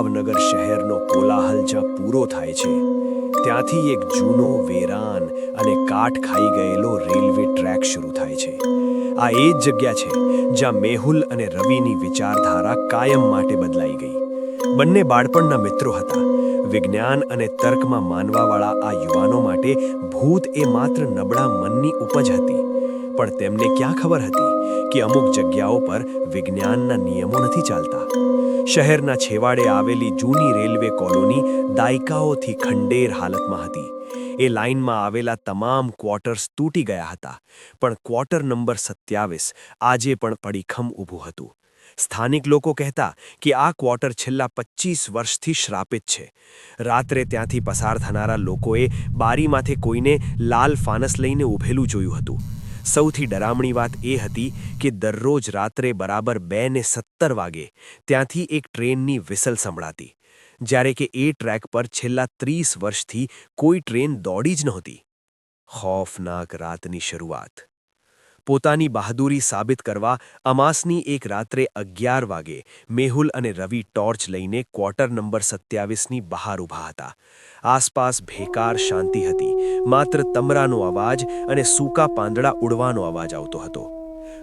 ભાવનગર શહેરનો કોલાહલ જ્યાં પૂરો થાય છે ત્યાંથી એક જૂનો વેરાન અને કાટ ખાઈ ગયેલો રેલવે ટ્રેક શરૂ થાય છે. આ એ જ જગ્યા છે જ્યાં મેહુલ અને રવિની વિચારધારા કાયમ માટે બદલાઈ ગઈ. બંને બાળપણના મિત્રો હતા. વિજ્ઞાન અને તર્કમાં માનવાવાળા આ યુવાનો માટે ભૂત એ માત્ર નબળા મનની ઉપજ હતી. પણ તેમને ક્યાં ખબર હતી કે અમુક જગ્યાઓ પર વિજ્ઞાનના નિયમો નથી ચાલતા. શહેરના છેવાડે આવેલી જૂની રેલવે કોલોની દાયકાઓથી ખંડેર હાલતમાં હતી. એ લાઇનમાં આવેલા તમામ ક્વાર્ટર્સ તૂટી ગયા હતા, પણ ક્વાર્ટર નંબર 27 આજે પણ પડીખમ ઊભું હતું. સ્થાનિક લોકો કહેતા કે આ ક્વાર્ટર છેલ્લા 25 વર્ષથી શ્રાપિત છે. રાત્રે ત્યાંથી પસાર થનારા લોકોએ બારીમાંથી કોઈને લાલ ફાનસ લઈને ઊભેલું જોયું હતું. સૌથી ડરામણી વાત એ હતી કે દરરોજ રાત્રે બરાબર 2:17 વાગે ત્યાંથી એક ટ્રેનની વિસલ સંભળાતી, જ્યારે કે એ ટ્રેક પર છેલ્લા 30 વર્ષથી કોઈ ટ્રેન દોડી જ નહોતી. ખૌફનાક રાતની શરૂઆત. પોતાની બહાદુરી સાબિત કરવા અમાસની એક રાત્રે 11 વાગે મેહુલ અને રવિ ટોર્ચ લઈને ક્વાર્ટર નંબર 27ની બહાર ઊભા હતા. આસપાસ ભેકાર શાંતિ હતી. માત્ર તમરાનો અવાજ અને સૂકા પાંદડા ઉડવાનો અવાજ આવતો હતો.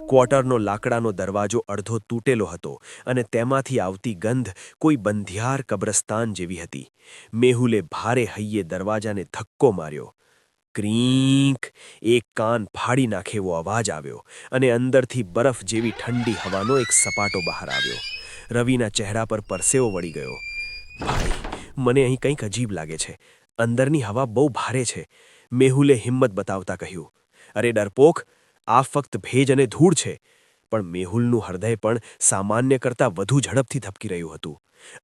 ક્વાર્ટરનો લાકડાનો દરવાજો અડધો તૂટેલો હતો અને તેમાંથી આવતી ગંધ કોઈ બંધિયાર કબ્રસ્તાન જેવી હતી. મેહુલે ભારે હૈયે દરવાજાને ધક્કો માર્યો. ક્રીંક! એક કાન ફાડી નાખે એવો અવાજ આવ્યો અને અંદરથી બરફ જેવી ઠંડી હવાનો એક સપાટો બહાર આવ્યો. રવિના ચહેરા પર પરસેવો વળી ગયો. ભાઈ, મને અહીં કંઈક અજીબ લાગે છે. અંદરની હવા બહુ ભારે છે. મેહુલે હિંમત બતાવતા કહ્યું. અરે ડરપોક, આ ફક્ત ભેજ અને ધૂળ છે. પણ મેહુલનું હૃદય પણ સામાન્ય કરતાં વધુ ઝડપથી ધબકી રહ્યું હતું.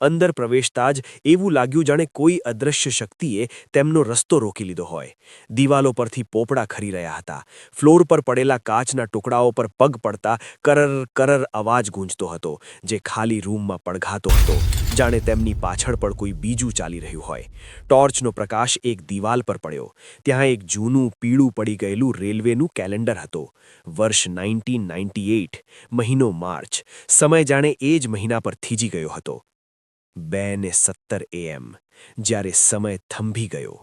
અંદર પ્રવેશતા જ એવું લાગ્યું જાણે કોઈ અદૃશ્ય શક્તિએ તેમનો રસ્તો રોકી લીધો હોય. દિવાલો પરથી પોપડા ખરી રહ્યા હતા. ફ્લોર પર પડેલા કાચના ટુકડાઓ પર પગ પડતા કરર કરર અવાજ ગૂંજતો હતો, જે ખાલી રૂમમાં પડઘાતો હતો, જાણે તેમની પાછળ પણ કોઈ બીજું ચાલી રહ્યું હોય. ટોર્ચનો પ્રકાશ એક દિવાલ પર પડ્યો. ત્યાં એક જૂનું પીળું પડી ગયેલું રેલવેનું કેલેન્ડર હતું. વર્ષ 1998, મહિનો માર્ચ. સમય જાણે એ જ મહિના પર થીજી ગયો હતો. 2:17 AM, જ્યારે સમય થંભી ગયો.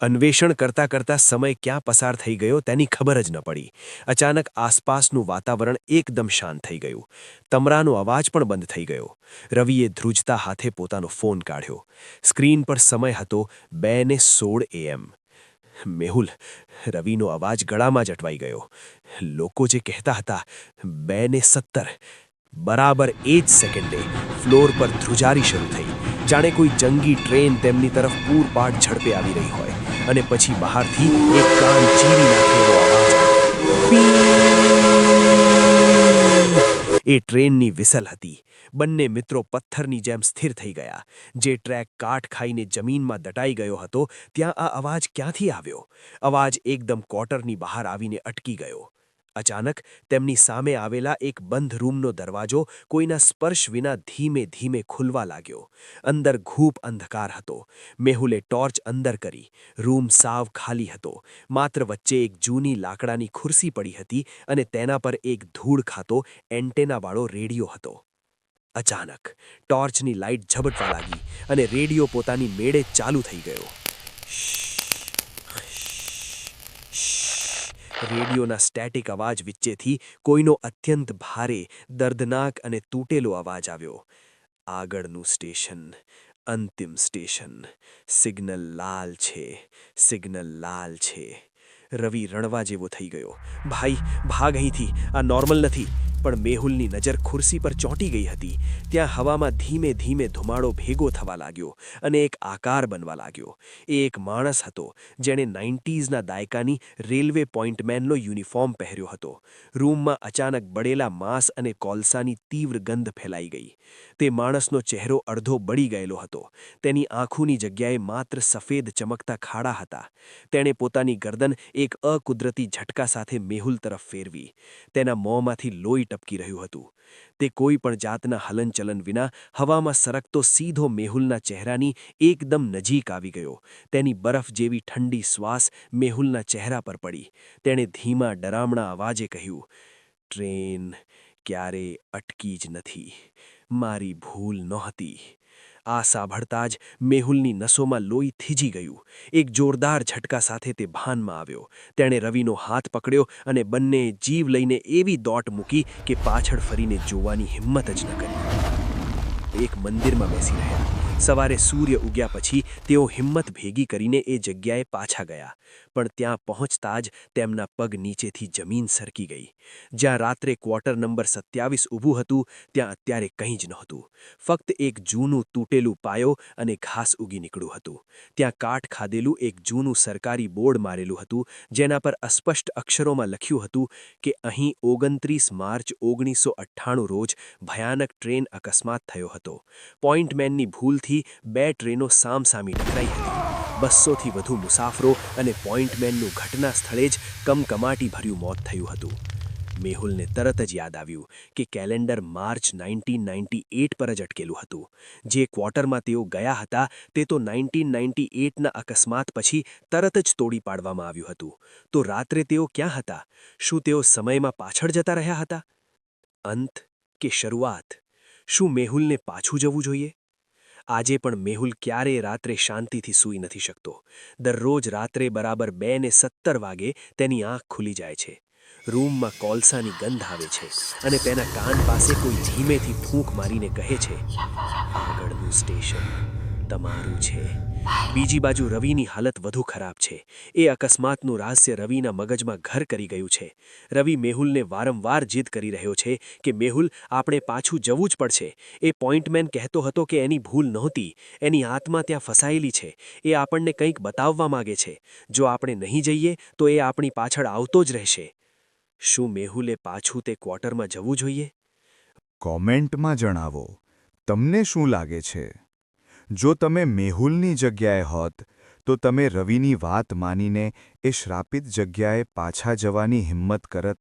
અન્વેષણ કરતાં કરતાં સમય ક્યાં પસાર થઈ ગયો તેની ખબર જ ન પડી. અચાનક આસપાસનું વાતાવરણ એકદમ શાંત થઈ ગયું. તમરાનો અવાજ પણ બંધ થઈ ગયો. રવિએ ધ્રુજતા હાથે પોતાનો ફોન કાઢ્યો. સ્ક્રીન પર સમય હતો 2:16 AM. મેહુલ, રવિનો અવાજ ગળામાં જ અટવાઈ ગયો. લોકો જે કહેતા હતા 2:17, બરાબર એ જ સેકન્ડે ફ્લોર પર ધ્રુજારી શરૂ થઈ, જાણે કોઈ જંગી ટ્રેન તેમની તરફ પૂરપાટ ઝડપે આવી રહી હોય. અને પછી બહારથી એક કાન ચીરી નાખેલો અવાજ આવ્યો. એ ટ્રેનની વિસલ હતી. બંને મિત્રો પથ્થરની જેમ સ્થિર થઈ ગયા. જે ટ્રેક કાટ ખાઈને જમીનમાં દટાઈ ગયો હતો, ત્યાં આ અવાજ ક્યાંથી આવ્યો? અવાજ એકદમ ક્વાર્ટરની બહાર આવીને અટકી ગયો. અચાનક તેમની સામે આવેલા એક બંધ રૂમનો દરવાજો કોઈના સ્પર્શ વિના ધીમે ધીમે ખુલવા લાગ્યો. અંદર ઘૂપ અંધકાર હતો. મેહુલે ટોર્ચ અંદર કરી. રૂમ સાવ ખાલી હતો. માત્ર વચ્ચે એક જૂની લાકડાની ખુરશી પડી હતી અને તેના પર એક ધૂળ ખાતો એન્ટેનાવાળો રેડિયો હતો. અચાનક ટોર્ચની લાઇટ ઝબટવા લાગી અને રેડિયો પોતાની મેળે ચાલુ થઈ ગયો. રેડિયોના સ્ટેટિક અવાજ વચ્ચેથી કોઈનો અત્યંત ભારે, દર્દનાક અને તૂટેલો અવાજ આવ્યો. આગળનું સ્ટેશન, અંતિમ સ્ટેશન. સિગ્નલ લાલ છે, સિગ્નલ લાલ છે. રવિ રણવા જેવો થઈ ગયો. ભાઈ, ભાગ અહીંથી, આ નોર્મલ નથી. પણ મેહુલની નજર ખુરશી પર ચોંટી ગઈ હતી. ત્યાં હવામાં ધીમે ધીમે ધુમાડો ભેગો થવા લાગ્યો અને એક આકાર બનવા લાગ્યો. એ એક માણસ હતો, જેણે 90sના દાયકાની રેલવે પોઇન્ટમેનનો યુનિફોર્મ પહેર્યો હતો. રૂમમાં અચાનક બળેલા માંસ અને કોલસાની તીવ્ર ગંધ ફેલાઈ ગઈ. તે માણસનો ચહેરો અડધો બળી ગયેલો હતો. તેની આંખોની જગ્યાએ માત્ર સફેદ ચમકતા ખાડા હતા. તેણે પોતાની ગરદન એક અકુદરતી ઝટકા સાથે મેહુલ તરફ ફેરવી. તેના મોંમાંથી લોહી ટપકી રહ્યું હતું. તે કોઈ પણ જાતના હલનચલન વિના હવામાં સરકતો સીધો મેહુલના ચહેરાની એકદમ નજીક આવી ગયો. તેની બરફ જેવી ઠંડી શ્વાસ મેહુલના ચહેરા પર પડી. તેણે ધીમા ડરામણા અવાજે કહ્યું, ટ્રેન ક્યારેય અટકી જ નથી. મારી ભૂલ નહોતી. આ સાંભળતા જ મેહુલની નસોમાં લોહી થીજી ગયું. એક જોરદાર ઝટકા સાથે તે ભાનમાં આવ્યો. તેણે રવિનો હાથ પકડ્યો અને બંનેએ જીવ લઈને એવી દોટ મૂકી કે પાછળ ફરીને જોવાની હિંમત જ ન કરી. એક મંદિરમાં બેસી રહ્યા. સવારે સૂર્ય ઉગ્યા પછી તેઓ હિંમત ભેગી કરીને એ જગ્યાએ પાછા ગયા. પણ ત્યાં પહોંચતા જ તેમના પગ નીચેથી જમીન સરકી ગઈ. જ્યાં રાત્રે ક્વાર્ટર નંબર 27 ઊભું હતું ત્યાં અત્યારે કંઈ જ નહોતું. ફક્ત એક જૂનું તૂટેલું પાયો અને ઘાસ ઉગી નીકળ્યું હતું. ત્યાં કાટ ખાધેલું એક જૂનું સરકારી બોર્ડ મારેલું હતું, જેના પર અસ્પષ્ટ અક્ષરોમાં લખ્યું હતું કે અહીં 29 માર્ચ 1998 રોજ ભયાનક ટ્રેન અકસ્માત થયો હતો. પોઇન્ટમેનની ભૂલથી 2 ટ્રેનો સામસામી ટકરાઈ હતી. 200થી વધુ મુસાફરો અને પોઇન્ટમેનનું ઘટના સ્થળે જ કમકમાટીભર્યું મોત થયું હતું. મેહુલને તરત જ યાદ આવ્યું કે કેલેન્ડર માર્ચ 1998 પર જ અટકેલું હતું. જે ક્વાર્ટરમાં તેઓ ગયા હતા તે તો 1998ના અકસ્માત પછી તરત જ તોડી પાડવામાં આવ્યું હતું. તો રાત્રે તેઓ ક્યાં હતા? શું તેઓ સમયમાં પાછળ જતા રહ્યા હતા? અંત કે શરૂઆત? શું મેહુલને પાછું જવું જોઈએ? આજે પણ મેહુલ ક્યારેય રાત્રે શાંતિથી સૂઈ નથી શકતો. દરરોજ રાત્રે બરાબર 2:17 વાગે તેની આંખ ખુલી જાય છે. રૂમમાં કોલસાની ગંધ આવે છે અને તેના કાન પાસે કોઈ ધીમેથી ફૂંક મારીને કહે છે, આગળનું સ્ટેશન તમારું છે. બીજી બાજુ રવિની હાલત વધુ ખરાબ છે. એ અકસ્માતનું રહસ્ય રવિના મગજમાં ઘર કરી ગયું છે. રવિ મેહુલને વારંવાર જીદ કરી રહ્યો છે કે મેહુલ, આપણે પાછું જવું જ પડશે. એ પોઇન્ટમેન કહેતો હતો કે એની ભૂલ નહોતી. એની આત્મા ત્યાં ફસાયેલી છે. એ આપણને કંઈક બતાવવા માગે છે. જો આપણે નહીં જઈએ તો એ આપણી પાછળ આવતો જ રહેશે. શું મેહુલે પાછું તે ક્વાર્ટરમાં જવું જોઈએ? કોમેન્ટમાં જણાવો, તમને શું લાગે છે? જો તમે મેહુલની જગ્યાએ હોત તો તમે રવિની વાત માનીને એ શ્રાપિત જગ્યાએ પાછા જવાની હિંમત કરત?